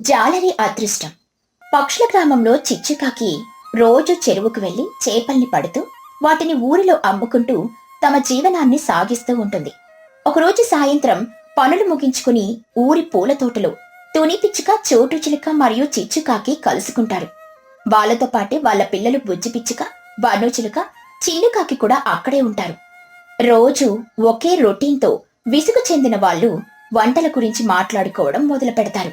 జాలరి అదృష్టం. పక్షుల గ్రామంలో చిచ్చుకాకి రోజు చెరువుకు వెళ్లి చేపల్ని పడుతూ వాటిని ఊరిలో అమ్ముకుంటూ తమ జీవనాన్ని సాగిస్తూ ఉంటుంది. ఒకరోజు సాయంత్రం పనులు ముగించుకుని ఊరి పూల తోటలో తుని పిచ్చుక, చోటు చిలుక మరియు చిచ్చుకాకి కలుసుకుంటారు. వాళ్లతో పాటే వాళ్ల పిల్లలు బుజ్జి పిచ్చుక, బను చిలుక, చిన్నుకాకి కూడా అక్కడే ఉంటారు. రోజు ఒకే రొటీన్తో విసుగు చెందిన వాళ్ళు వంటల గురించి మాట్లాడుకోవడం మొదలు పెడతారు.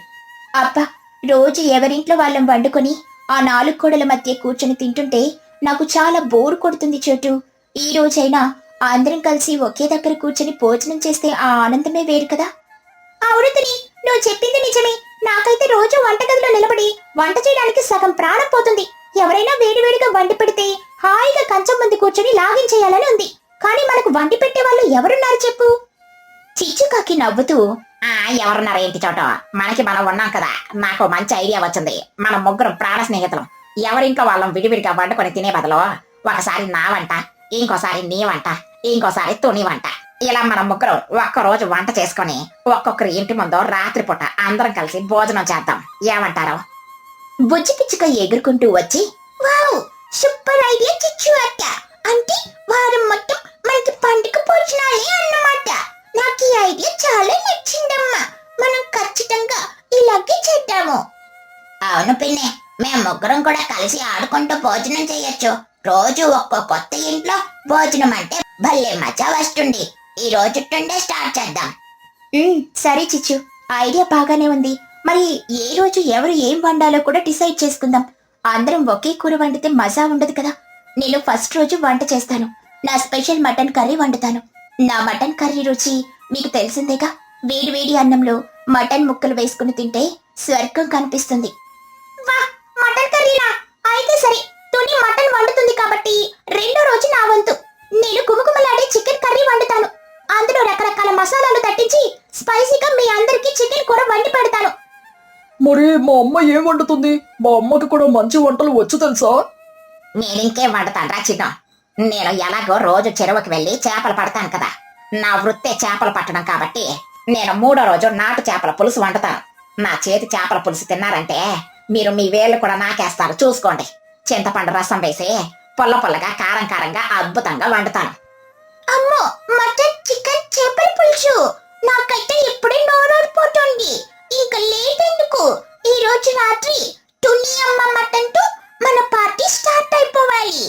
అబ్బా, రోజు ఎవరింట్లో వాళ్ళం వండుకొని ఆ నాలుగు గోడల మధ్య కూర్చొని తింటుంటే నాకు చాలా బోరు కొడుతుంది చోటు. ఈ రోజైనా అందరం కలిసి ఒకే దగ్గర కూర్చొని భోజనం చేస్తే ఆ ఆనందమే వేరు కదా. అవునుతని, నువ్వు చెప్పింది నిజమే. నాకైతే రోజు వంటగదిలో నిలబడి వంట చేయడానికి సగం ప్రాణం పోతుంది. ఎవరైనా వేడివేడిగా వండి పెడితే హాయిగా కంచం ముందు కూర్చొని లాగించేయాలని ఉంది. కానీ మనకు వండి పెట్టే వాళ్ళు ఎవరున్నారు చెప్పు? చిచ్చుకాకి నవ్వుతూ, ఎవరున్నారు ఏంటి చోట, మనకి మనం ఉన్నాం కదా. నాకు మంచి ఐడియా వచ్చింది. మనం ముగ్గురం ప్రాణ స్నేహితులం. ఎవరింట్లో వాళ్ళం విడివిడిగా వండుకొని తినే బదులు ఒకసారి నా వంట, ఇంకోసారి నీ వంట, ఇంకోసారి తుని వంట, ఇలా మనం ముగ్గురం ఒక్కరోజు వంట చేసుకొని ఒక్కొక్కరి ఇంటి ముందు రాత్రిపూట అందరం కలిసి భోజనం చేద్దాం. ఏమంటారు? బుజ్జి పిచ్చుక ఎగురుకుంటూ వచ్చి, వావ్, సూపర్ ఐడియా చిచ్చు అక్క. అంటే వారం మొత్తం మనకి పండుగ భోజనాలే అన్నమాట. నాకు ఈ ఐడియా చాలా నచ్చిందమ్మా. మనం ఖచ్చితంగా ఇలాగే చేద్దాము. అవును పిన్ని, మేము ముగ్గురం కూడా కలిసి ఆడుకుంటూ భోజనం చేయొచ్చు. రోజు ఒక్కో కొత్త ఇంట్లో భోజనం అంటే భలే మజా వస్తుంది. ఈ రోజు నుండే స్టార్ట్ చేద్దాం. సరే చిచ్చు, ఐడియా బాగానే ఉంది. మరి ఏ రోజు ఎవరు ఏం వండాలో కూడా డిసైడ్ చేసుకుందాం. అందరం ఒకే కూర వండితే మజా ఉండదు కదా. నేను ఫస్ట్ రోజు వంట చేస్తాను. నా స్పెషల్ మటన్ కర్రీ వండుతాను. నా మటన్ కర్రీ రుచి మీకు తెలిసిందేగా. వేడి వేడి అన్నంలో మటన్ ముక్కలు వేసుకుని తింటే స్వర్గం కనిపిస్తుంది. వా, మటన్ కర్రీనా? అయితే సరే, తుని మటన్ వండుతుంది కాబట్టి రెండో రోజు నా వంతు. నేను కుమకుమలాడే చికెన్ కర్రీ వండుతాను. అందులో రకరకాల మసాలాలు తట్టించి స్పైసీగా మీ అందరికీ చికెన్ కూర వండి పెడతాను. మరి మా అమ్మ ఏం వండుతుంది? మా అమ్మకి కూడా మంచి వంటలు వచ్చు తెలుసా? నేనింకేం వండుతాను రా చిన్న. నేను ఎలాగో రోజు చెరువుకి వెళ్ళి చేపలు పడతాను కదా. నా వృత్తే చేపలు పట్టడం కాబట్టి నేను మూడో రోజు నాటు చేపల పులుసు వండుతాను. నా చేతి చేపల పులుసు తిన్నారంటే మీరు మీ వేళ్ళు కూడా నాకేస్తారు, చూసుకోండి. చింతపండు రసం వేసి పొల్ల పొల్లగా కారం కారంగా అద్భుతంగా వండుతాను. అమ్మో, మటన్, చికెన్, చేపల పులుసు నాకైతే ఇప్పుడే నోరూరిపోతుంది. ఇంకా లేదెందుకు, ఈ రోజు రాత్రి తుని అమ్మ మటన్ తో మన పార్టీ స్టార్ట్ అయిపోవాలి.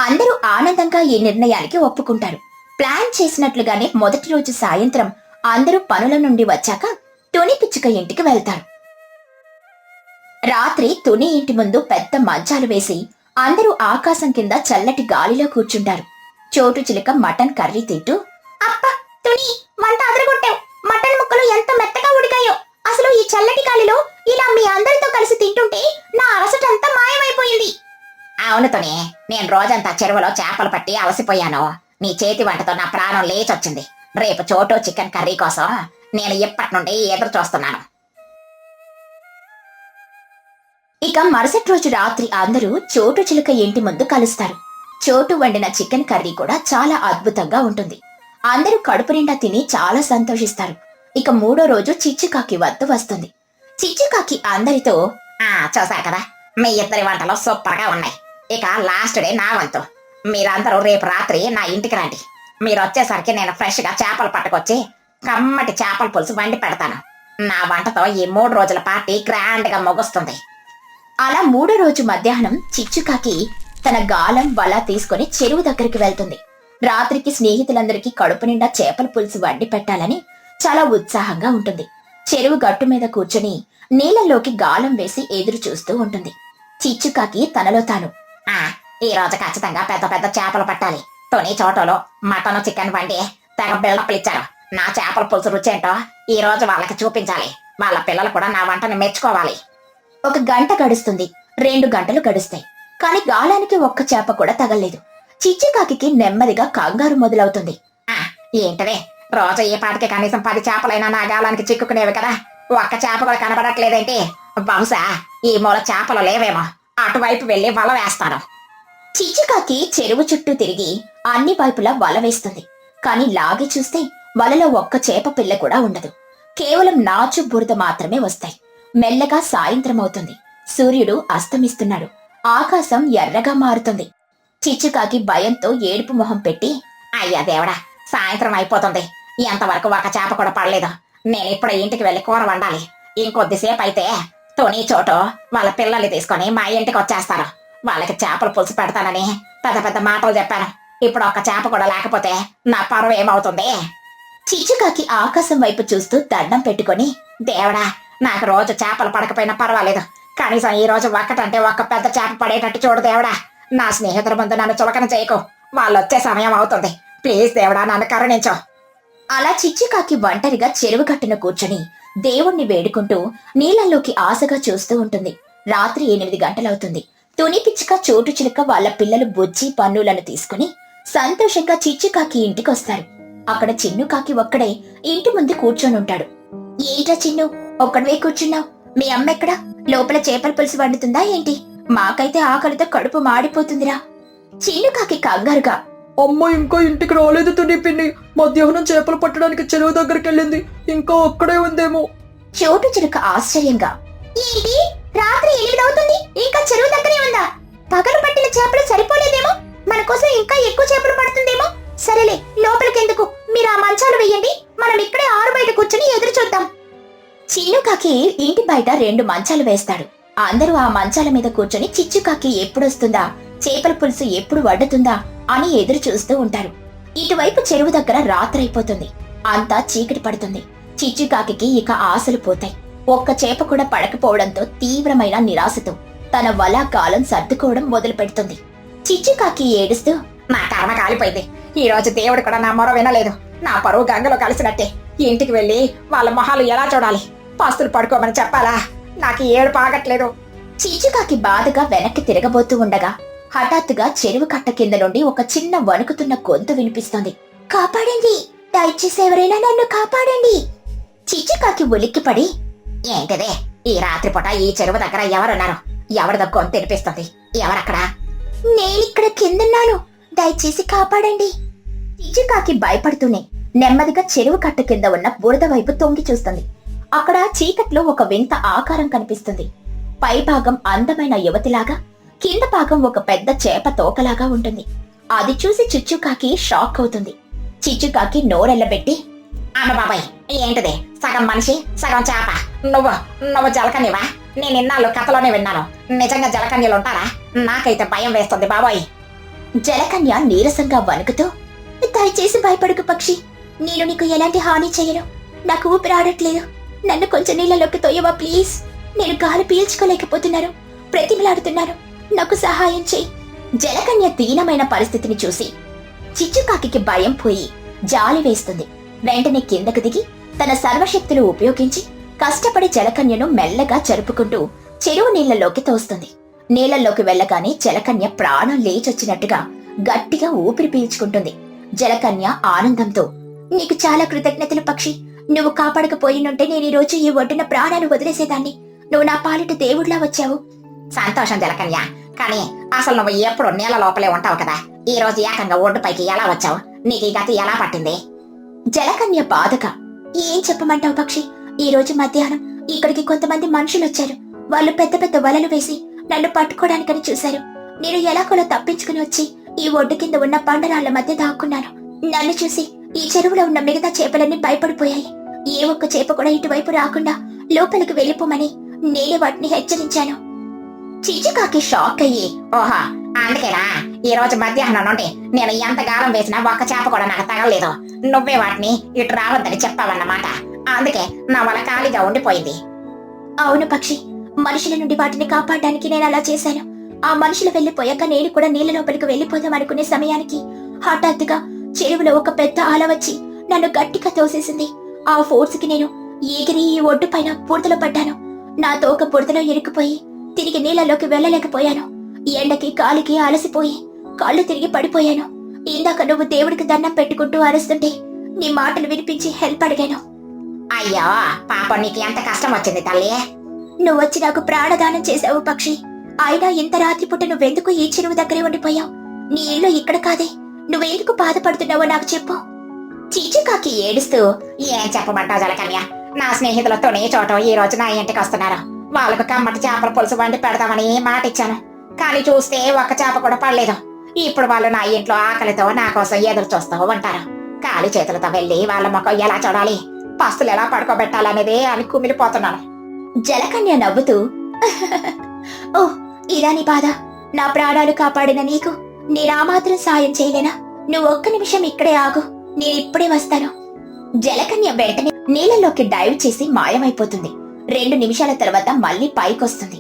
అందరూ ఆనందంగా ఈ నిర్ణయానికి ఒప్పుకుంటారు. ప్లాన్ చేసినట్లుగానే మొదటి రోజు సాయంత్రం అందరూ పనుల నుండి వచ్చాక తుని పిచ్చుక ఇంటికి వెళ్తారు. రాత్రి తుని ఇంటి ముందు పెద్ద మంచాలు వేసి అందరూ ఆకాశం కింద చల్లటి గాలిలో కూర్చుంటారు. చోటు చిలుక మటన్ కర్రీ తింటూ, అప్ప తుని, వంట అదరగొట్టావు. మటన్ ముక్కలు ఎంత మెత్తగా ఉడికాయో. అసలు ఈ చల్లటి గాలిలో ఇలా మీ అందరితో కలిసి తింటుంటే నా అలసటంతా మాయమైపోయింది. అవును తుని, నేను రోజంతా చెరువులో చేపలు పట్టి అలసిపోయాను. నీ చేతి వంటతో నా ప్రాణం లేచొచ్చింది. రేపు చోటు చికెన్ కర్రీ కోసం నేను ఇప్పటి నుండి ఎదురు చూస్తున్నాను. ఇక మరుసటి రోజు రాత్రి అందరూ చోటు చిలుక ఇంటి ముందు కలుస్తారు. చోటు వండిన చికెన్ కర్రీ కూడా చాలా అద్భుతంగా ఉంటుంది. అందరూ కడుపు నిండా తిని చాలా సంతోషిస్తారు. ఇక మూడో రోజు చిచ్చుకాకి వద్ద వస్తుంది. చిచ్చుకాకి అందరితో, చూసా కదా, మీ ఇద్దరి వంటలు సూపర్ గా ఉన్నాయి. ఇక లాస్ట్ డే నా వంతు. మీరందరూ రేపు రాత్రి నా ఇంటికి రండి. మీరు వచ్చేసరికి నేను ఫ్రెష్ గా చేపలు పట్టుకొచ్చి కమ్మటి చేపల పులుసు వండి పెడతాను. నా వంటతో ఈ 3 రోజుల పార్టీ గ్రాండ్ గా ముగుస్తుంది. అలా మూడో రోజు మధ్యాహ్నం చిచ్చుకాకి తన గాలం వల తీసుకుని చెరువు దగ్గరికి వెళ్తుంది. రాత్రికి స్నేహితులందరికీ కడుపు నిండా చేపల పులుసు వండి పెట్టాలని చాలా ఉత్సాహంగా ఉంటుంది. చెరువు గట్టు మీద కూర్చొని నీళ్ళలోకి గాలం వేసి ఎదురు చూస్తూ ఉంటుంది. చిచ్చుకాకి తనలో తాను, ఈ రోజు ఖచ్చితంగా పెద్ద పెద్ద చేపలు పట్టాలి. తుని చోటలో మటన్, చికెన్ వండి తెగ బిల్డప్లు ఇచ్చారు. నా చేపల పులుసు రుచేంటో ఈ రోజు వాళ్ళకి చూపించాలి. వాళ్ళ పిల్లలు కూడా నా వంటని మెచ్చుకోవాలి. 1 గంట గడుస్తుంది. 2 గంటలు గడుస్తాయి. కాని గాలానికి ఒక్క చేప కూడా తగలేదు. చిచ్చుకాకి నెమ్మదిగా కంగారు మొదలవుతుంది. ఏంటదే, రోజు ఈ పాటికి కనీసం 10 చేపలైనా నా గాలానికి చిక్కుకునేవి కదా. ఒక్క చేప కూడా కనబడట్లేదేంటి? బహుశా ఈ మూల చేపలు లేవేమో. అటువైపు వెళ్లి వల వేస్తాను. చిచ్చుకాకి చెరువు చుట్టూ తిరిగి అన్ని వైపులా వల వేస్తుంది. కాని లాగి చూస్తే వలలో ఒక్క చేప పిల్ల కూడా ఉండదు. కేవలం నాచు బురద మాత్రమే వస్తాయి. మెల్లగా సాయంత్రం అవుతుంది. సూర్యుడు అస్తమిస్తున్నాడు. ఆకాశం ఎర్రగా మారుతుంది. చిచ్చుకాకి భయంతో ఏడుపు మొహం పెట్టి, అయ్యా దేవుడా, సాయంత్రం అయిపోతుంది. ఎంతవరకు ఒక చేప కూడా పడలేదు. నేను ఇప్పుడు ఇంటికి వెళ్ళి కూర వండాలి. ఇంకొద్దిసేపు అయితే తోని చోటు వాళ్ళ పిల్లల్ని తీసుకొని మా ఇంటికి వచ్చేస్తారు. వాళ్ళకి చేపల పులుసు పెడతానని పెద్ద పెద్ద మాటలు చెప్పాను. ఇప్పుడు ఒక్క చేప కూడా లేకపోతే నా పరువు ఏమవుతుంది? చిచ్చుకాకి ఆకాశం వైపు చూస్తూ దండం పెట్టుకొని, దేవుడా, నాకు రోజు చేపలు పడకపోయినా పర్వాలేదు. కనీసం ఈ రోజు ఒక్కటంటే ఒక్క పెద్ద చేప పడేటట్టు చూడు దేవుడా. నా స్నేహితుల ముందు నన్ను చులకన చేయకు. వాళ్ళు వచ్చే సమయం అవుతుంది. ప్లీజ్ దేవుడా, నన్ను కరుణించు. అలా చిచ్చుకాకి ఒంటరిగా చెరువు గట్టున కూర్చొని దేవుణ్ణి వేడుకుంటూ నీళ్ళల్లోకి ఆశగా చూస్తూ ఉంటుంది. రాత్రి 8 గంటలవుతుంది. తుని పిచ్చుక, చోటు చిలుక వాళ్ళ పిల్లలు బుజ్జి, పన్నులను తీసుకుని సంతోషంగా చిచ్చుకాకి ఇంటికొస్తారు. అక్కడ చిన్నుకాకి ఒక్కడే ఇంటి ముందు కూర్చొనుంటాడు. ఏంట్రా చిన్ను, ఒక్కడవే కూర్చున్నావు? మీ అమ్మ ఎక్కడా? లోపల చేపల పులుసు వండుతుందా ఏంటి? మాకైతే ఆకలితో కడుపు మాడిపోతుందిరా. చిన్నుకాకి కంగారుగా, అమ్మ ఇంకా ఇంటికి రాలేదు తుని పిన్ని. మధ్యాహ్నం చేపలు పట్టడానికి చెరువు దగ్గరికి వెళ్ళింది. ఇంకా అక్కడే ఉందేమో. చోటు చిలుక ఆశ్చర్యంగా, ఏంటి రాత్రి 8 అవుతుంది, ఇంకా చెరువు దగ్గరే ఉందా? పగలు పట్టిన చేపలు సరిపోలేదేమో, మన కోసం ఇంకా ఎక్కువ చేపలు పడుతుందేమో. సరేలే, లోపలికెందుకు, మీరు ఆ మంచాలు వెయ్యండి, మనం ఇక్కడే ఆరు బయట కూర్చుని ఎదురు చూద్దాం. చిన్నుకాకి ఇంటి బయట 2 మంచాలు వేస్తాడు. అందరూ ఆ మంచాల మీద కూర్చొని చిచ్చుకాకి ఎప్పుడొస్తుందా, చేపల పులుసు ఎప్పుడు వడ్డుతుందా అని ఎదురు చూస్తూ ఉంటారు. ఇటువైపు చెరువు దగ్గర రాత్రైపోతుంది. అంతా చీకటి పడుతుంది. చిచ్చుకాకి ఇక ఆశలు పోతాయి. ఒక్క చేప కూడా పడకపోవడంతో తీవ్రమైన నిరాశతో తన వల గాలం సర్దుకోవడం మొదలు పెడుతుంది. చిచ్చుకాకి ఏడుస్తూ, నా కర్మ కాలిపోయింది. ఈ రోజు దేవుడు కూడా నా మొర వినలేదు. నా పరువు గంగలో కలిసినట్టే. ఇంటికి వెళ్ళి వాళ్ళ మొహాలు ఎలా చూడాలి? పస్తులు పడుకోమని చెప్పాలా? నాకు ఏడుపు ఆగట్లేదు. చిచ్చుకాకి బాధగా వెనక్కి తిరగబోతూ ఉండగా హఠాత్తుగా చెరువు కట్ట కింద నుండి ఒక చిన్న వణుకుతున్న గొంతు వినిపిస్తోంది. కాపాడండి, దయచేసి ఎవరైనా నన్ను కాపాడండి. చిచ్చుకాకి ఉలిక్కిపడి, ఏంటిదే ఈ రాత్రిపూట ఈ చెరువు దగ్గర ఎవరున్నారు? ఎవరిదో గొంతు వినిపిస్తుంది. ఎవరక్కడ? నేనిక్కడ కిందన్నాను, దయచేసి కాపాడండి. చిచ్చుకాకి భయపడుతూనే నెమ్మదిగా చెరువు కట్ట కింద ఉన్న బురద వైపు తొంగి చూస్తుంది. అక్కడ చీకట్లో ఒక వింత ఆకారం కనిపిస్తుంది. పైభాగం అందమైన యువతిలాగా, కింద భాగం ఒక పెద్ద చేప తోకలాగా ఉంటుంది. అది చూసి చిచ్చుకాకి షాక్ అవుతుంది. చిచ్చుకాకి నోరెళ్లబెట్టి, అమ్మ బాబాయ్, ఏంటిది? సగం మనిషి సగం చేప. నువ్వు జలకన్యవా? నేను ఇన్నాళ్ళు కథలోనే విన్నాను. నిజంగా జలకన్యలు ఉంటారా? నాకైతే భయం వేస్తుంది బాబాయ్. జలకన్య నీరసంగా వణుకుతూ, దయచేసి భయపడకు పక్షి, నేను నీకు ఎలాంటి హాని చేయను. నాకు ఊపిరాడట్లేదు, నన్ను కొంచెం నీళ్ళలోకి తోయవా ప్లీజ్. నేను గాలి పీల్చుకోలేకపోతున్నాను, ప్రతిమలాడుతున్నాను, నాకు సహాయం చెయ్యి. జలకన్య దీనమైన పరిస్థితిని చూసి చిచ్చుకాకి భయం పోయి జాలి వేస్తుంది. వెంటనే కిందకు దిగి తన సర్వశక్తులు ఉపయోగించి కష్టపడి జలకన్యను మెల్లగా జరుపుకుంటూ చెరువు నీళ్లలోకి తోస్తుంది. నీళ్లలోకి వెళ్ళగానే జలకన్య ప్రాణం లేచొచ్చినట్టుగా గట్టిగా ఊపిరి పీల్చుకుంటుంది. జలకన్య ఆనందంతో, నీకు చాలా కృతజ్ఞతలు పక్షి, నువ్వు కాపాడకపోయినుంటే నేను ఈ రోజు ఈ ఒడ్డున ప్రాణాలు వదిలేసేదాన్ని. నువ్వు నా పాలిట దేవుడిలా వచ్చావు. సంతోషం జలకన్య, కానీ అసలు నువ్వు ఎప్పుడు నీళ్ళ లోపలే ఉంటావు కదా. ఈ రోజు ఏకంగా ఒడ్డుపైకి ఎలా వచ్చావు? నీకు ఈ గతి ఎలా పట్టింది? జలకన్య బాధగా, ఏం చెప్పమంటావు పక్షి, ఈ రోజు మధ్యాహ్నం ఇక్కడికి కొంతమంది మనుషులు వచ్చారు. వాళ్ళు పెద్ద పెద్ద వలలు వేసి నన్ను పట్టుకోవడానికని చూశారు. నేను ఎలాగోలా తప్పించుకుని వచ్చి ఈ ఒడ్డు కింద ఉన్న బండరాళ్ల మధ్య దాక్కున్నాను. నన్ను చూసి ఈ చెరువులో ఉన్న మిగతా చేపలన్నీ భయపడిపోయాయి. ఏ ఒక్క చేప కూడా ఇటువైపు రాకుండా లోపలికి వెళ్ళిపోమని నేనే వాటిని హెచ్చరించాను. చిచ్చుకాకి షాక్ అయ్యి, ఓహో, అందుకేనా ఈ రోజు మధ్యాహ్నం నుండి నేను ఎంత గాలం వేసినా ఒక్క చేప కూడా నాకు తగలలేదు. నువ్వే వాటిని ఇటు రావద్దని చెప్పావన్నమాట. అందుకే నా వల ఖాళీగా ఉండిపోయింది. అవును పక్షి, మనుషుల నుండి వాటిని కాపాడడానికి నేను అలా చేశాను. ఆ మనుషులు వెళ్లిపోయాక నేను కూడా నీళ్ల లోపలికి వెళ్లిపోదాం అనుకునే సమయానికి హఠాత్తుగా చెరువులో ఒక పెద్ద అల వచ్చి నన్ను గట్టిగా తోసేసింది. ఆ ఫోర్స్ కి నేను ఎగిరి ఈ ఒడ్డు పైన బురదలో పడ్డాను. నా తోక బురదలో ఇరుక్కుపోయి తిరిగి నీళ్లలోకి వెళ్ళలేకపోయాను. ఎండకి గాలికి అలసిపోయి కాళ్ళు తిరిగి పడిపోయాను. ఇందాక నువ్వు దేవుడికి దండం పెట్టుకుంటూ అరుస్తుంటే నీ మాటలు వినిపించి హెల్ప్ అడిగాను. అయ్యో పాపం, నీకు ఎంత కష్టం వచ్చింది తల్లి. నువ్వొచ్చి నాకు ప్రాణదానం చేశావు పక్షి. అయినా ఇంత రాత్రిపూట నువ్వెందుకు ఈ చెరువు దగ్గరే ఉండిపోయావు? నీ ఇల్లు ఇక్కడ కాదే, నువ్వెందుకు బాధపడుతున్నావో నాకు చెప్పు. చిచ్చుకాకి ఏడుస్తూ, ఏం చెప్పమంటావు జలకన్య? నా స్నేహితులతోనే చోట ఈ రోజు నా ఇంటికి వస్తున్నారు. వాళ్ళకు కమ్మటి చేపల పులుసు వండి పెడదామని మాట ఇచ్చాను. కానీ చూస్తే ఒక్క చేప కూడా పడలేదు. ఇప్పుడు వాళ్ళు నా ఇంట్లో ఆకలితో నా కోసం ఎదురు చూస్తూ ఉంటారు. ఖాళీ చేతులతో వెళ్ళి వాళ్ళ ముఖం ఎలా చూడాలి, పస్తులు ఎలా పడుకోబెట్టాలనేదే అని కుమిలిపోతున్నాను. జలకన్య నవ్వుతూ ఓ ఇదా నీ బాధ? నా ప్రాణాలు కాపాడిన నీకు నేనామాత్రం సాయం చేయలేనా? నువ్వు ఒక్క నిమిషం ఇక్కడే ఆగు, నేనిప్పుడే వస్తాను. జలకన్య వెంటనే నీళ్ళలోకి డైవ్ చేసి మాయమైపోతుంది. 2 నిమిషాల తర్వాత మళ్ళీ పైకొస్తుంది.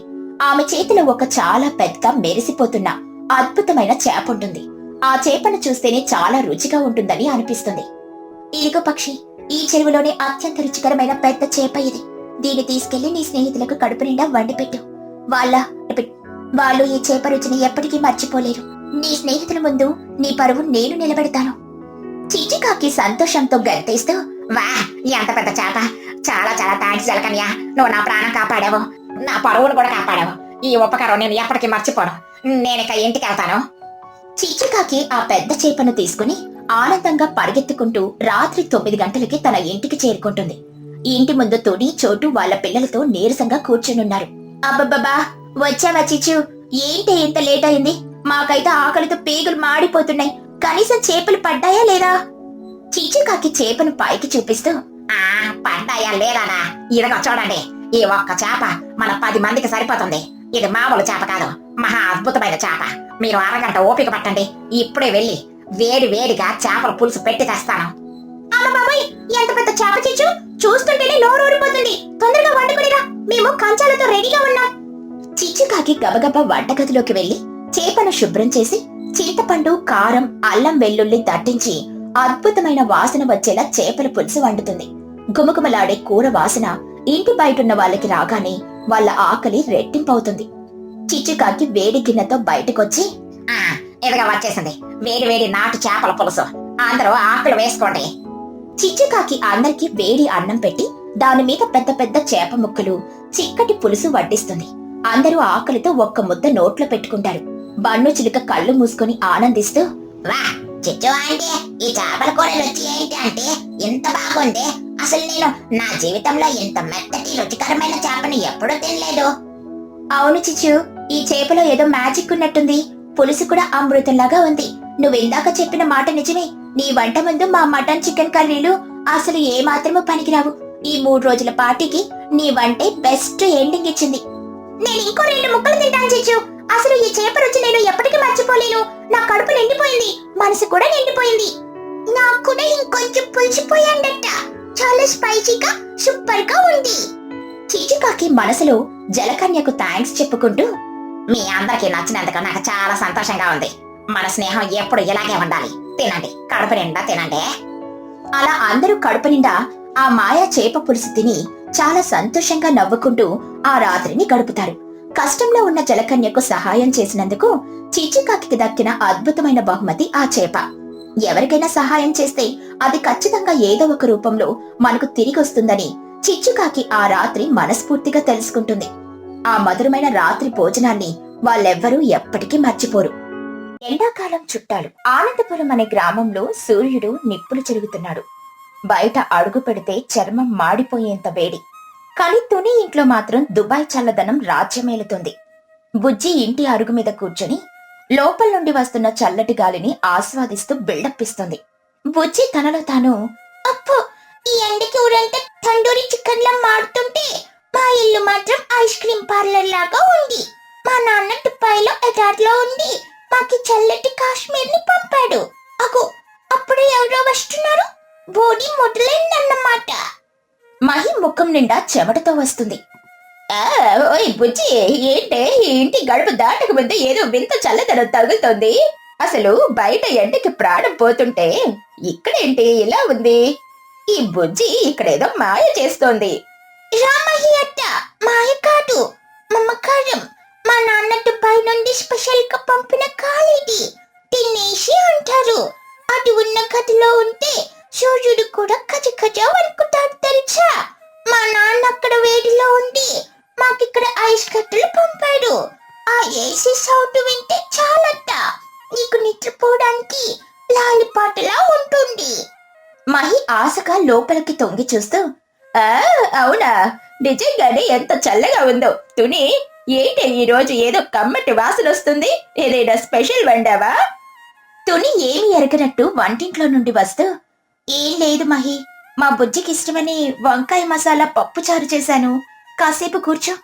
ఆమె చేతిలో ఒక చాలా పెద్ద మెరిసిపోతున్న అద్భుతమైన చేప ఉంటుంది. ఆ చేపను చూస్తేనే చాలా రుచిగా ఉంటుందని అనిపిస్తుంది. ఇదిగో పక్షి, ఈ చెరువులోనే అత్యంత రుచికరమైన పెద్ద చేప ఇది. దీన్ని తీసుకెళ్లి నీ స్నేహితులకు కడుపు నిండా వండిపెట్టు. వాళ్ళు ఈ చేప రుచిని ఎప్పటికీ మర్చిపోలేరు. నీ స్నేహితుల ముందు నీ పరువు నేను నిలబెడతాను. చిచ్చుకాకి సంతోషంతో గంతేస్తూ, వా, ఎంత పెద్ద చేప! చాలా చాలా థ్యాంక్స్ జలకన్య. నువ్వు నా ప్రాణం కాపాడావు, నా పరువును కూడా కాపాడావు. ఈ ఉపకారం నేను ఎప్పటికీ మర్చిపోను. నేనిక ఇంటికి వెళ్తాను. చిచ్చుకాకి ఆ పెద్ద చేపను తీసుకుని ఆనందంగా పరిగెత్తుకుంటూ రాత్రి 9 గంటలకి తన ఇంటికి చేరుకుంటుంది. ఇంటి ముందు తుని, చోటు వాళ్ళ పిల్లలతో నీరసంగా కూర్చునున్నారు. అబ్బబ్బబ్బా, వచ్చావా చిచ్చు? ఏంటి ఇంత లేట్ అయింది? మాకైతే ఆకలితో పేగులు మాడిపోతున్నాయి. కనీసం చేపలు పడ్డాయా లేదా? చిచ్చుకాకి చేపను పైకి చూపిస్తూ, పడ్డాయా లేదానా? ఇదిగో చూడండి, ఈ ఒక్క చేప మన 10 మందికి సరిపోతుంది. ఇది మామూలు చేప కాదు, మహా అద్భుతమైన చేప. మీరు అరగంట ఓపిక పట్టండి. ఇప్పుడే వెళ్ళి వేడి వేడిగా చేపల పులుసు పెట్టి తెస్తాను. అమ్మ బాబాయ్, ఎంత పెద్ద చేప చిచ్చు! చూస్తుంటేనే నోరూరిపోతుంది. తొందరగా వండుకునిరా, మేము కంచాలతో రెడీగా ఉన్నాం. చిచ్చుకాకి గబగబా వంటగదిలోకి వెళ్లి చేపను శుభ్రం చేసి చింతపండు, కారం, అల్లం వెల్లుల్లి దట్టించి అద్భుతమైన వాసన వచ్చేలా చేపల పులుసు వండుతుంది. గుమగుమలాడే కూర వాసన ఇంటి బయటున్న వాళ్ళకి రాగానే వాళ్ళ ఆకలి రెట్టింపవుతుంది. చిచ్చుకాకి వేడి గిన్నెతో బయటకొచ్చి, ఇదిగా వచ్చేసింది వేడి వేడి నాటు చేపల పులుసు. అందరూ ఆకులు వేసుకోండి. చిచ్చుకాకి అందరికి వేడి అన్నం పెట్టి దాని మీద పెద్ద పెద్ద చేప ముక్కలు, చిక్కటి పులుసు వడ్డిస్తుంది. అందరూ ఆకలితో ఒక్క ముద్ద నోట్లో పెట్టుకుంటారు. బన్ను చిలుక కళ్ళు మూసుకొని ఆనందిస్తూ, వా చిచ్చు అంటే ఈ చేపల కూర రుచి ఏంటి అంటే ఇంత బాగుంది. అసలు నేను నా జీవితంలో ఇంత మెత్తటి రుచికరమైన చేపని ఎప్పుడూ తినలేదు. అవును చిచ్చు, ఈ చేపలో ఏదో మ్యాజిక్ ఉన్నట్టుంది. పులుసు కూడా అమృతంలాగా ఉంది. నువ్విందాక చెప్పిన మాట నిజమే. నీ వంట ముందు మా మటన్, చికెన్ కర్రీలు అసలు ఏ మాత్రమూ పనికిరావు. ఈ 3 రోజుల పార్టీకి నీ వంటే బెస్ట్ ఎండింగ్ ఇచ్చింది. నేను ఇంకో 2 ముక్కలు తింటాను చిచ్చు. అసలు ఈ చేప రుచి నేను ఎప్పటికీ మర్చిపోలేను. నా కడుపు నిండిపోయింది, మనసు కూడా నిండిపోయింది. నాకు కూడా ఇంకొంచెం పులిసిపోయాండట. చాలా స్పైసీగా సూపర్ గా ఉంది. చిచ్చుకాకి మనసులో జలకన్యకు థ్యాంక్స్ చెప్పుకుంటూ, మీ అందరికీ నచ్చినందుకు నాకు చాలా సంతోషంగా ఉంది. మన స్నేహం ఎప్పుడు ఇలాగే ఉండాలి. తినండి, కడుపు నిండా తినండి. అలా అందరూ కడుపు నిండా ఆ మాయా చేప పులుసు తిని చాలా సంతోషంగా నవ్వుకుంటూ ఆ రాత్రిని గడుపుతారు. కష్టంలో ఉన్న జలకన్యకు సహాయం చేసినందుకు చిచ్చుకాకి దక్కిన అద్భుతమైన బహుమతి ఆ చేప. ఎవరికైనా సహాయం చేస్తే అది ఖచ్చితంగా ఏదో ఒక రూపంలో మనకు తిరిగొస్తుందని చిచ్చుకాకి ఆ రాత్రి మనస్ఫూర్తిగా తెలుసుకుంటుంది. ఆ మధురమైన రాత్రి భోజనాన్ని వాళ్ళెవ్వరూ ఎప్పటికీ మర్చిపోరు. ఎండాకాలం చుట్టాలు. ఆనందపురం అనే గ్రామంలో సూర్యుడు నిప్పులు చెరుగుతున్నాడు. బయట అడుగు పెడితే చర్మం మాడిపోయేంత వేడి. కానీ తుని ఇంట్లో మాత్రం దుబాయ్ చల్లదనం రాజ్యమేలుతుంది. బుజ్జి ఇంటి అరుగు మీద కూర్చొని లోపల నుండి వస్తున్న చల్లటి గాలిని ఆస్వాదిస్తూ బిల్డప్ ఇస్తుంది. బుజ్జి తనలో తాను, అప్పో, ఈ ఎండకి ఊరంతా తండూరి చికెన్ లా మాడుతుంటే మా ఇల్లు మాత్రం ఐస్ క్రీమ్ పార్లర్ లాగా ఉంది. మా నాన్న దుబాయ్లో ఎడార్లో ఉంది మాకి చల్లటి కాశ్మీర్ ని పంపాడు. అగో, అప్పుడే ఎవరో వస్తున్నారు. బోడీ మొదలైందన్నమాట. మహి ముఖం నిండా చెమటతో వస్తుంది. ఓయ్ బుజ్జి, ఏంటే ఇంటి గడుపు దాటక ముందు ఏదో వింత చల్లదనం తగులుతోంది. అసలు బయట ఎండకి ప్రాణం పోతుంటే ఇక్కడేంటి ఇలా ఉంది? ఈ బుజ్జి ఇక్కడేదో మాయ చేస్తోంది. రామహి అత్త, మాయ కాదు, మమకారం. మా నాన్న దుబాయ్ నుండి స్పెషల్ గా పంపిన కాలిది. తినేసి అంటారు. అది ఉన్న గదిలో ఉంటే సూర్యుడు కూడా కజ కజ వణుకుతాడు తెలుసా. మా నాన్న అక్కడ వేడిలో ఉండి మాకిక్కడ ఐస్ కట్టలు పంపాడు. ఆ ఏసీ సౌండ్ వింటే చాలట నీకు నిద్రపోవడానికి లాలిపాటలా ఉంటుంది. మహి ఆశగా లోపలికి తొంగి చూస్తూ, ఆ అవునా, నిజంగానే ఎంత చల్లగా ఉందో. తుని, ఏంటి ఈ రోజు ఏదో కమ్మటి వాసన వస్తుంది? ఏదైనా స్పెషల్ వండావా? తుని ఏమి ఎరగనట్టు వంటింట్లో నుండి వస్తూ, ఏం లేదు మహి, మా బుజ్జికి ఇష్టమని వంకాయ మసాలా పప్పుచారు చేశాను, కాసేపు కూర్చో.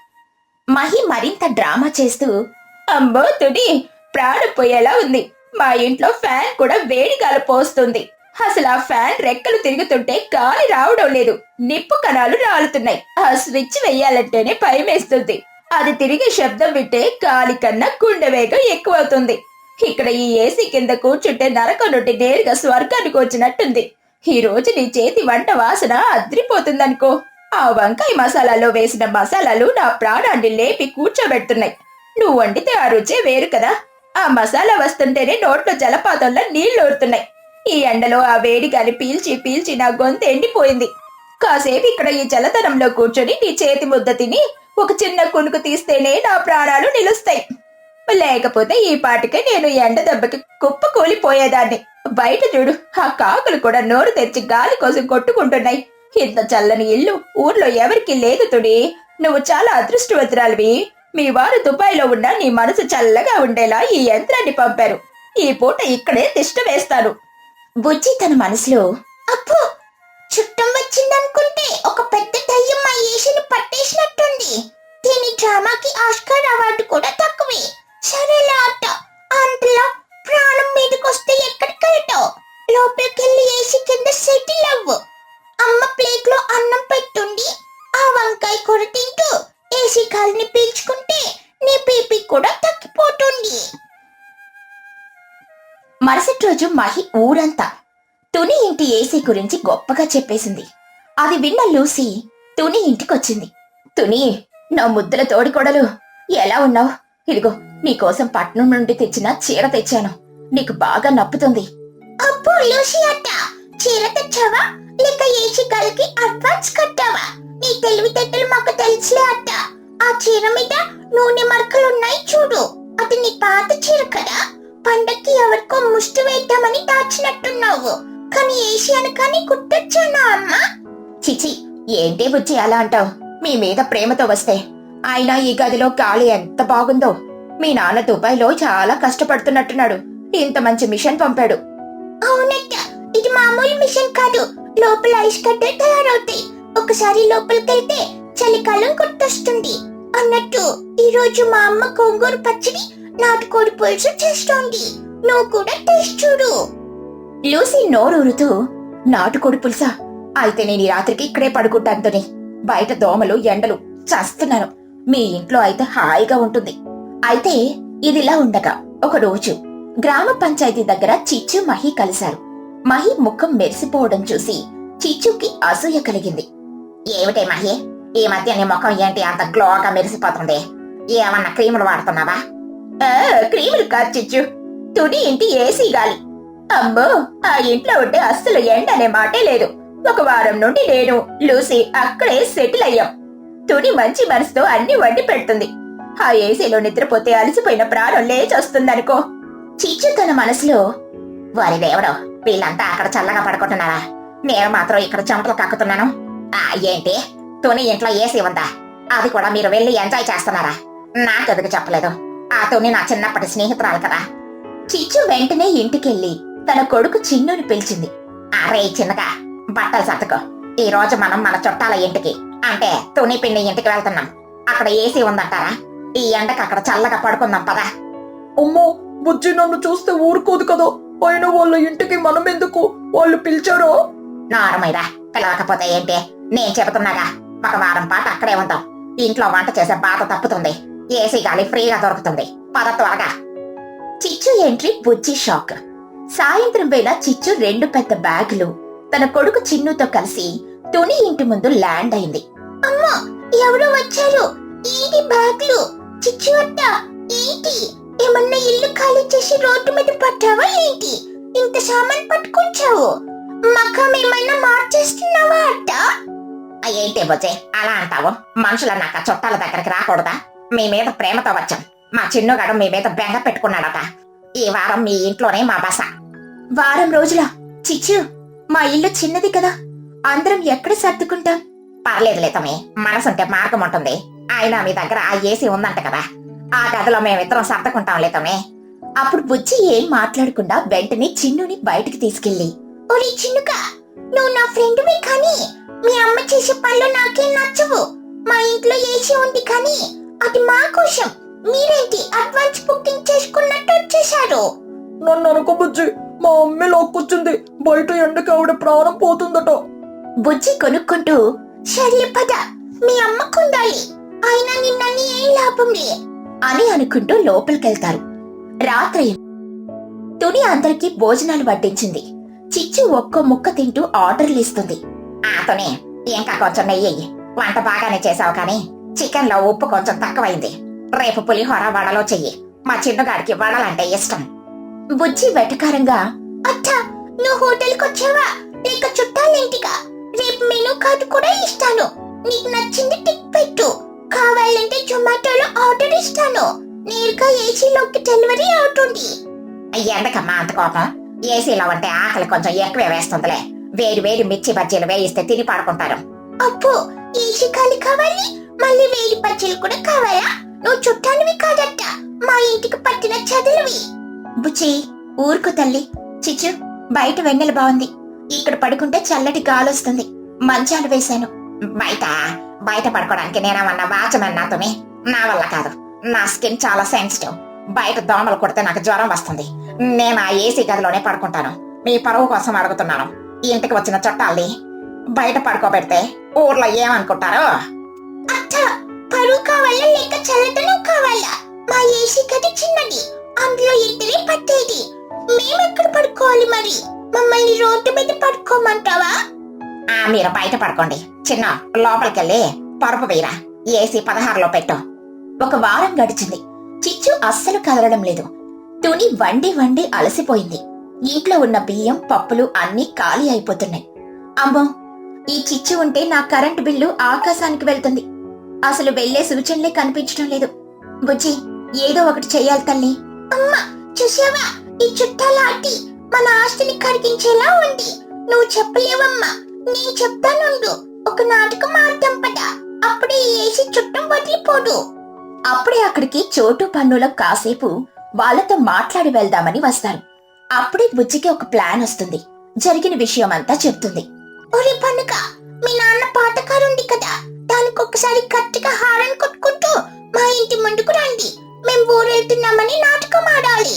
మహి మరింత డ్రామా చేస్తూ, అమ్మో తుని, ప్రాణం పోయేలా ఉంది. మా ఇంట్లో ఫ్యాన్ కూడా వేడి గాలి పోస్తుంది. అసలు ఆ ఫ్యాన్ రెక్కలు తిరుగుతుంటే గాలి రావడం లేదు, నిప్పు కణాలు రాలుతున్నాయి. ఆ స్విచ్ వెయ్యాలంటేనే భయమేస్తుంది. అది తిరిగే శబ్దం వింటే గాలి కన్నా గుండె వేగం ఎక్కువవుతుంది. ఇక్కడ ఈ ఏసీ కింద కూర్చుంటే నరకం నుండి నేరుగా స్వర్గానికి వచ్చినట్టుంది. ఈ రోజు నీ చేతి వంట వాసన అద్రిపోతుందనుకో. ఆ వంకాయ మసాలాలో వేసిన మసాలాలు నా ప్రాణాన్ని లేపి కూర్చోబెడుతున్నాయి. నువ్వు వండితే ఆ రుచే వేరు కదా. ఆ మసాలా వస్తుంటేనే నోట్లో జలపాతంలో నీళ్లు ఊరుతున్నాయి. ఈ ఎండలో ఆ వేడి గాలి పీల్చి పీల్చి నా గొంతు ఎండిపోయింది. కాసేపు ఇక్కడ ఈ చల్లదనంలో కూర్చొని నీ చేతి ముద్ద తిని ఒక చిన్న కునుకు తీస్తేనే నా ప్రాణాలు నిలుస్తాయి. లేకపోతే ఈ పాటికే నేను ఎండ దెబ్బకి కుప్ప కూలిపోయేదాన్ని. బయట చూడు, ఆ కాకులు కూడా నోరు తెరిచి గాలి కోసం కొట్టుకుంటున్నాయి. ఇంత చల్లని ఇల్లు ఊర్లో ఎవరికీ లేదు తుడి. నువ్వు చాలా అదృష్టవంతురాలివి. మీ వారు దుబాయ్లో ఉన్న నీ మనసు చల్లగా ఉండేలా ఈ యంత్రాన్ని పంపారు. ఈ పూట ఇక్కడే తిష్ట వేస్తాను. బుజ్జి తన మనసులో, అప్పు, చుట్టం వచ్చిందనుకుంటే ఒక పెద్ద దయ్యం మా ఏషిని పట్టేసినట్టుంది. దీని డ్రామాకి ఆస్కార్ అవార్డు కూడా తక్కువే. సరేలా అట్ట, అంతలో ప్రాణం మీదకొస్తే ఎక్కడికెళ్ళటో లోపలికెళ్ళి ఏసీ కింద సెటిల్ అవ్వు. అమ్మ ప్లేట్ లో అన్నం పెట్టుండి ఆ వంకాయ కూర తింటూ ఏసీ గాలిని పీల్చుకుంటే నీ బీపీ కూడా తగ్గిపోతుంది. మరుసటి రోజు మహి ఊరంతా తుని ఇంటి ఏసీ గురించి గొప్పగా చెప్పేసింది. అది విన్న లూసీ తుని ఇంటికొచ్చింది. తుని, నా ముద్దుల తోడికోడలు, ఎలా ఉన్నావు? ఇదిగో నీకోసం పట్నం నుండి తెచ్చిన చీర తెచ్చాను. నీకు బాగా నప్పుతుంది. అబ్బో లూసీ అట్ట, చీర తెచ్చావా లేక ఏసీ గాలికి అడ్వాన్స్ కట్టావా? నీ తెలివితేటలు మాకు తెలుసులే అట్ట. ఆ చీర మీద నూనె మరకలున్నాయి చూడు, అది నీ పాత చీర కదా. పండక్కి ఎవరికో ముష్టి వేద్దామని దాచినట్టున్నావు, కానీ ఏసీ అనకాని కుట్టొచ్చానా అమ్మా? చిచి, ఏంటి బుజ్జి అలా అంటావు? మీ మీద ప్రేమతో వస్తే. అయినా ఈ గదిలో గాలి ఎంత బాగుందో. మీ నాన్న దుబాయ్లో చాలా కష్టపడుతున్నట్టున్నాడు, ఇంత మంచి మిషన్ పంపాడు. అవునట్ట, ఇది మామూలు మిషన్ కాదు. లోపల ఐస్ కట్టలు తయారవుతాయి. ఒకసారి లోపలికెళ్తే చలికాలం గుర్తొస్తుంది. అన్నట్టు ఈ రోజు మా అమ్మ గోంగూర పచ్చడి, నాటుకోడి పులుసు చేస్తోంది. నువ్వు కూడా టేస్ట్ చూడు. లూసీ నోరూరుతూ, నాటుకోడి పులుసా? అయితే నేను ఈ రాత్రికి ఇక్కడే పడుకుంటాను తుని. బయట దోమలు ఎండలు చస్తున్నాను. మీ ఇంట్లో అయితే హాయిగా ఉంటుంది. అయితే ఇదిలా ఉండగా ఒక రోజు గ్రామ పంచాయతీ దగ్గర చిచ్చు మహి కలిశారు. మహి ముఖం మెరిసిపోవడం చూసి చిచ్చుకి అసూయ కలిగింది. ఏమిటే మహి, ఈ మధ్య నీ ముఖం ఏంటి అంత గ్లోగా మెరిసిపోతుంది? ఏమన్నా క్రీములు వాడుతున్నావా? క్రీములు కాదు చిచ్చు, తుని ఇంటి ఏసీ గాలి. అమ్మో, ఆ ఇంట్లో ఉంటే అస్సలు ఎండ అనే మాటే లేదు. ఒక వారం నుండి నేను లూసీ అక్కడే సెటిల్ అయ్యాం. తుని మంచి మనసుతో అన్ని వండి పెడుతుంది. ఆ ఏసీలో నిద్రపోతే అలసిపోయిన ప్రాణం లేచొస్తుందనుకో. చిచ్చు తన మనసులో, వారి దేవుడు, వీళ్ళంతా అక్కడ చల్లగా పడుకుంటున్నారా? నేను మాత్రం ఇక్కడ చెమటలు కక్కుతున్నాను. ఏంటి, తుని ఇంట్లో ఏసీ ఉందా? అది కూడా మీరు వెళ్ళి ఎంజాయ్ చేస్తున్నారా? నాకెందుకు చెప్పలేదు? ఆ తుని నా చిన్నప్పటి స్నేహితురాలు కదా. చిచ్చు వెంటనే ఇంటికెళ్ళి తన కొడుకు చిన్నుని పిలిచింది. అరే చిన్నగా, బట్టలు సర్దుకో. ఈ రోజు మనం మన చుట్టాల ఇంటికి, అంటే తుని పిన్ని ఇంటికి వెళ్తున్నాం. అక్కడ ఏసీ ఉందంటారా? ఈ ఎండకి అక్కడ చల్లగా పడుకుందాం పదా. అమ్మో, బుజ్జి నన్ను చూస్తే ఊరుకోదు కదా. అయినా వాళ్ళ ఇంటికి మనం ఎందుకు? వాళ్ళు పిలిచారో? నారమైరా, పిలవకపోతే ఏంటి? నేను చెబుతున్నాగా, ఒక వారం పాటు అక్కడే ఉంటాం. ఇంట్లో వంట చేసే బాధ తప్పుతుంది. ఏసీ గాలి ఫ్రీగా దొరుకుతుంది. పద త్వరగా. చిచ్చు ఎంట్రీ బుజ్జి షాక్. సాయంత్రం వేళ చిచ్చు 2 పెద్ద బ్యాగులు తన కొడుకు చిన్నుతో కలిసి తుని ఇంటి ముందు ల్యాండ్ అయింది. అమ్మా, ఎవరో వచ్చారు. ఏంటి బ్యాగులు? చిచ్చు అట్ట, ఏంటి? ఏమన్నా ఇల్లు ఖాళీ చేసి రోడ్డు మీద పట్టావా ఏంటి? ఇంత సామాన్ పట్టుకొచ్చావు. మకం ఏమైనా మార్చేస్తున్నావా అట్ట? ఏంటి బొజ్జే అలా అంటావు? మనుషులన్నాక చుట్టాల దగ్గరికి రాకూడదా? మీ మీద ప్రేమతో వచ్చాం. మా చిన్నుగాడు మీ మీద బెంగ పెట్టుకున్నాడట. ఈ వారం మీ ఇంట్లోనే మా బస. వారం రోజులా? చిచ్చు, మా ఇల్లు చిన్నది కదా, అందరం ఎక్కడ సర్దుకుంటాం? పర్లేదులే తమ్మి, మనసుంటే మార్గం ఉంటుంది. అయినా మీ దగ్గర ఆ ఏసీ ఉందంట కదా, ఆ గదిలో మేమిద్దరం సర్దుకుంటాంలే తమ్మి. అప్పుడు బుజ్జి ఏం మాట్లాడకుండా వెంటనే చిన్నుని బయటికి తీసుకెళ్లి, ఒరే చిన్నుగా, నువ్వు నా ఫ్రెండ్వే కానీ మీ అమ్మ చేసే పనులు నాకేం నచ్చవు. మా ఇంట్లో ఏసీ ఉంది కానీ అది మా కోసం. మీరేంటి అడ్వాన్స్ బుకింగ్ చేసుకున్నట్టు వచ్చేసారు? నన్ను అనుకో బుజ్జి, మా అమ్మే లాక్కొచ్చింది. బయట ఎండకి ఆవిడ ప్రాణం పోతుందట. బుజ్జి కొనుక్కుంటూ, సర్లే పద, మీ అమ్మకుండాలి, అయినా నిన్నని ఏం లాభంలే అని అనుకుంటూ లోపలికెళ్తారు. రాత్రి తుని అందరికీ భోజనాలు వడ్డించింది. చిచ్చు ఒక్కో ముక్క తింటూ ఆర్డర్లిస్తుంది. ఆతోనే ఇంకా కొంచెం నెయ్యి. వంట బాగానే చేసావు కానీ చికెన్ లో ఉప్పు కొంచెం తక్కువైంది. రేపు పులిహోర వడలో చెయ్యి. మా చిన్నగాడికి వడలంటే ఇష్టం. బుజ్జి వెటకారంగా, అచ్చా, నువ్వు హోటల్కి వచ్చావా లేక చుట్టాలింటికా? రేపు మెనూ కార్డు కూడా ఇస్తాను, నీకు నచ్చింది టిక్ పెట్టు. కావాలంటే జొమాటోలో ఆర్డర్ ఇస్తాను, నేరుగా ఏసీలోకి డెలివరీ అవుతుంది. ఎందుకమ్మా అంత కోపం? ఏసీలో ఉంటే ఆకలి కొంచెం ఎక్కువే వేస్తుందిలే. వేడి వేడి మిర్చి బజ్జీలు వేయిస్తే తిని పడుకుంటారు. అప్పు, ఏసీ ఖాళీ కావాలి, మళ్ళీ వేడి బజ్జీలు కూడా కావాలా? నువ్వు చుట్టానివి కాదట, మా ఇంటికి పట్టిన చదువువి. బుచ్చి ఊరుకు తల్లి. చిచ్చు, బయట వెన్నెల బాగుంది, ఇక్కడ పడుకుంటే చల్లటి గాలొస్తుంది. మంచాలు వేశాను. బయట బయట పడుకోవడానికి నేనేమన్నా వాచమని నాతోనే? నా వల్ల కాదు, నా స్కిన్ చాలా సెన్సిటివ్. బయట దోమలు కొడితే నాకు జ్వరం వస్తుంది. నేను ఆ ఏసీ గదిలోనే పడుకుంటాను. మీ పరువు కోసం అడుగుతున్నాను. ఇంటికి వచ్చిన చుట్టాల్ని బయట పడుకోబెడితే ఊర్లో ఏమనుకుంటారో? అత్త, పరువు కావాలా లేక చల్లదనం కావాలా? మా ఏసీ గది చిన్నది, అందులో ఇద్దరే పట్టేది. మేమెక్కడ పడుకోవాలి మరి? మమ్మల్ని రోడ్డు మీద పడుకోమంటావా? మీరు బయట పడుకోండి. చిన్న లోపలికెళ్ళి పరుపు వేయరా, ఏసీ 16లో పెట్టు. ఒక వారం గడిచింది. చిచ్చు అస్సలు కదలడం లేదు. తుని వండి వండి అలసిపోయింది. ఇంట్లో ఉన్న బియ్యం, పప్పులు అన్నీ ఖాళీ అయిపోతున్నాయి. అమ్మో, ఈ చిచ్చు ఉంటే నా కరెంటు బిల్లు ఆకాశానికి వెళ్తుంది. అసలు వెళ్లే సూచనలే కనిపించడం లేదు. బుజ్జి, ఏదో ఒకటి చెయ్యాలి తల్లి. అమ్మా, చూసావా, ఈ చుట్టాల ఆటి మన ఆస్తిని కరిగించేలా ఉంది. నువ్వు చెప్పలేవమ్మా, నేను చెప్తానుండు. ఒక నాటకం ఆడతాం పద, అప్పుడే ఏసీ చుట్టం వదిలిపోదు. అప్పుడే అక్కడికి చోటు పన్నుల కాసేపు వాళ్ళతో మాట్లాడి వెళ్దామని వస్తారు. అప్పుడే బుజ్జికి ఒక ప్లాన్ వస్తుంది. జరిగిన విషయం అంతా చెప్తుంది. ఒరే పన్నుక, మీ నాన్న పాటకారుంది కదా, దానికి ఒకసారి గట్టిగా హారన్ కొట్టుకుంటూ మా ఇంటి ముందుకు రండి. మేం ఊరెళ్తున్నామని నాటకం ఆడాలి.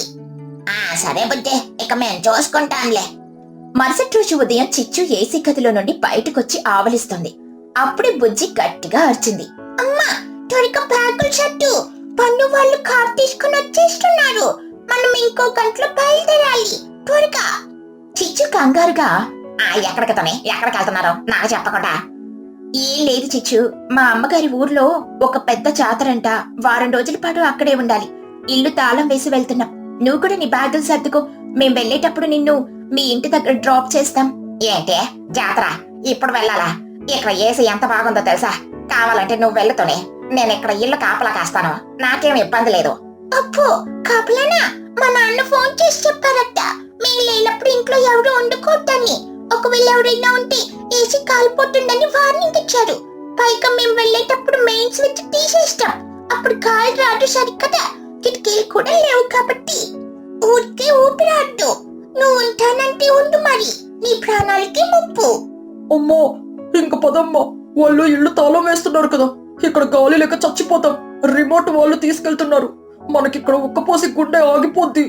సరే బుజ్జి, ఇక మేము చూసుకుంటాంలే. మరుసటి రోజు ఉదయం చిచ్చు ఏసీ గదిలో నుండి బయటకొచ్చి ఆవలిస్తుంది. అప్పుడే బుజ్జి గట్టిగా అరిచింది. అమ్మా, త్వరగా బ్యాగులు షట్టు, పన్ను వాళ్ళు కార్ తీసుకుని వచ్చేస్తున్నారు. మనం ఇంకో గంటలో బయలుదేరాలి, త్వరగా. చిచ్చు కంగారుగా, ఎక్కడికి వెళ్తున్నారు నాకు చెప్పకుండా? ఏం లేదు చిచ్చు, మా అమ్మగారి ఊర్లో ఒక పెద్ద జాతరంట. వారం రోజుల పాటు అక్కడే ఉండాలి. ఇల్లు తాళం వేసి వెళ్తున్నాం. నువ్వు కూడా నీ బ్యాగులు సర్దుకో. మేం వెళ్లేటప్పుడు నిన్ను మీ ఇంటి దగ్గర డ్రాప్ చేస్తాం. ఏంటి జాతర? ఇప్పుడు వెళ్ళాలా? ఇక్కడ ఏసీ ఎంత బాగుందో తెలుసా? కావాలంటే నువ్వు వెళ్తూనే నేను ఇక్కడ ఇల్లు కాపలా కాస్తాను, నాకేం ఇబ్బంది లేదు. అప్పు, కాపలానా? మా నాన్న ఫోన్ చేసి చెప్పారట, మేము లేనప్పుడు ఇంట్లో ఎవరు వండుకోవద్దని. ఒకవేళ ఎవరైనా ఉంటే ఏసీ కాలిపోతుందని వార్నింగ్ ఇచ్చారు. పైగా మేము వెళ్లేటప్పుడు మెయిన్ స్విచ్ తీసేస్తాం, అప్పుడు గాలి రాదు సరికదా. కిటికీలు కూడా లేవు కాబట్టి ఊరికే ఊపిరాడు. నువ్వు ఉంటానంటే ఉండు, మరి నీ ప్రాణాలకి ముప్పు. అమ్మో, ఇంక పదమ్మా, వాళ్ళు ఇల్లు తాళం వేస్తున్నారు కదా, ఇక్కడ గాలి లేక చచ్చిపోతాం. రిమోట్ వాళ్ళు తీసుకెళ్తున్నారు, మనకిక్కడ ఉక్కపోసి గుండె ఆగిపోద్ది.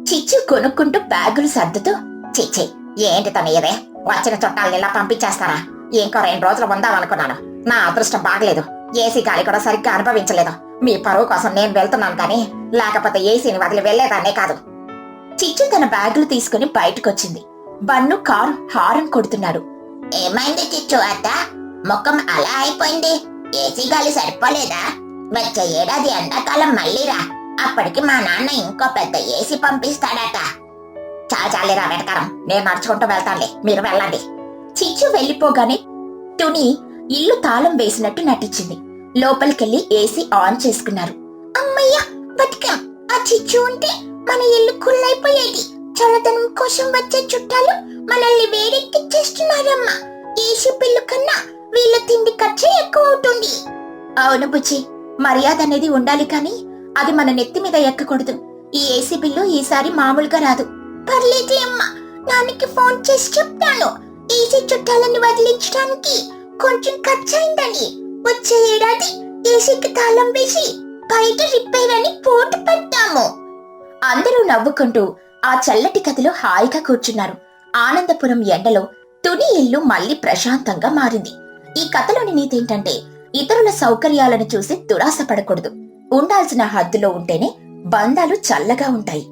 చిచ్చు కొనుక్కుంటూ బ్యాగులు సర్దుతూ, చిచ్చి, ఏంటి తనయ్యదే? వచ్చిన చుట్టాలని ఇలా పంపించేస్తారా? ఇంకో 2 రోజులు ఉందామనుకున్నాను. నా అదృష్టం బాగలేదు, ఏసీ గాలి కూడా సరిగ్గా అనుభవించలేదు. మీ పరువు కోసం నేను వెళ్తున్నాను కానీ లేకపోతే ఏసీని వదిలి వెళ్లేదాన్నే కాదు. చిచ్చు తన బ్యాగులు తీసుకుని బయటకొచ్చింది. బన్ను కారు హారన్ కొడుతున్నాడు. ఏమైంది చిచ్చు అత్త? ముఖం అలా అయిపోయింది. ఏసీ గాలి సరిపోలేదా? వచ్చే ఏడాది ఎండాకాలం మళ్ళీరా, అప్పటికి మా నాన్న ఇంకో పెద్ద ఏసీ పంపిస్తాడట. చాలేరా వెటకారం, నేను నడుచుకుంటూ వెళ్తానులే, మీరు వెళ్ళండి. చిచ్చు వెళ్లిపోగానే తుని ఇల్లు తాళం వేసినట్టు నటించింది. లోపలికెళ్లి ఏసీ ఆన్ చేసుకున్నారు. అమ్మయ్యా, బతికాం. ఆ చిచ్చు ఉంటే మన ఇల్లు కుళ్ళైపోయేది. చల్లదనం కోసం వచ్చే చుట్టాలు మనల్ని వేడెక్కిచ్చేస్తున్నారమ్మా. ఏసీ బిల్లు కన్నా వీళ్ళ తిండి ఖర్చు ఎక్కువ అవుతుంది. అవును బుజ్జి, మర్యాద అనేది ఉండాలి కానీ అది మన నెత్తి మీద ఎక్కకూడదు. ఈ ఏసీ బిల్లు ఈసారి మామూలుగా రాదు. పర్లేదు అమ్మా, నాన్నకి ఫోన్ చేసి చెప్తాను. ఏసీ చుట్టాలని వదిలించడానికి కొంచెం ఖర్చు అయిందని. వచ్చే ఏడాది ఏసీకి తాళం వేసి బయట రిపేర్ అని పోటు పెట్టాము. అందరూ నవ్వుకుంటూ ఆ చల్లటి గదిలో హాయిగా కూర్చున్నారు. ఆనందపురం ఎండలో తుని ఇల్లు మళ్లీ ప్రశాంతంగా మారింది. ఈ కథలోని నీతి ఏంటంటే, ఇతరుల సౌకర్యాలను చూసి దురాశ పడకూడదు. ఉండాల్సిన హద్దులో ఉంటేనే బంధాలు చల్లగా ఉంటాయి.